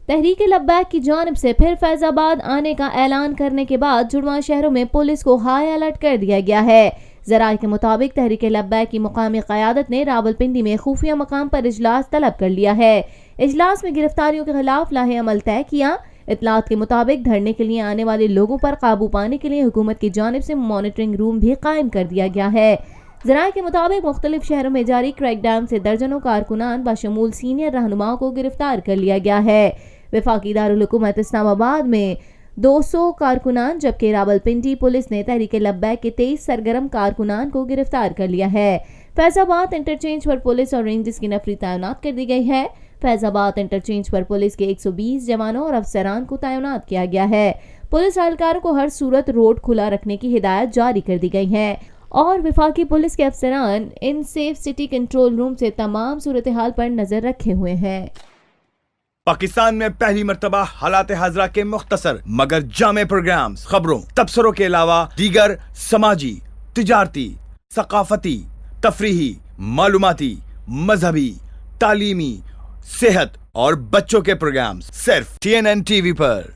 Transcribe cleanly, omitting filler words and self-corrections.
تحریک لبیک کی جانب سے پھر فیض آباد آنے کا اعلان کرنے کے بعد جڑواں شہروں میں پولیس کو ہائی الرٹ کر دیا گیا ہے۔ ذرائع کے مطابق تحریک لبیک کی مقامی قیادت نے راولپنڈی میں خفیہ مقام پر اجلاس طلب کر لیا ہے۔ اجلاس میں گرفتاریوں کے خلاف لاہ عمل طے کیا۔ اطلاعات کے مطابق دھرنے کے لیے آنے والے لوگوں پر قابو پانے کے لیے حکومت کی جانب سے مانیٹرنگ روم بھی قائم کر دیا گیا ہے۔ ذرائع کے مطابق مختلف شہروں میں جاری کریک ڈاؤن سے درجنوں کارکنان بشمول سینئر رہنماؤں کو گرفتار کر لیا گیا ہے۔ وفاقی دارالحکومت اسلام آباد میں 200 کارکنان جبکہ راولپنڈی پولیس نے تحریک لبیک کے 23 سرگرم کارکنان کو گرفتار کر لیا ہے۔ فیض آباد انٹرچینج پر پولیس اور رینجز کی نفری تعینات کر دی گئی ہے۔ فیض آباد انٹرچینج پر پولیس کے 120 جوانوں اور افسران کو تعینات کیا گیا ہے۔ پولیس اہلکاروں کو ہر صورت روڈ کھلا رکھنے کی ہدایت جاری کر دی گئی ہے اور وفاقی پولیس کے افسران ان سیف سٹی کنٹرول روم سے تمام صورتحال پر نظر رکھے ہوئے ہیں۔ پاکستان میں پہلی مرتبہ حالات حاضرہ کے مختصر مگر جامع پروگرامز، خبروں، تبصروں کے علاوہ دیگر سماجی، تجارتی، ثقافتی، تفریحی، معلوماتی، مذہبی، تعلیمی، صحت اور بچوں کے پروگرامز صرف TNN TV پر۔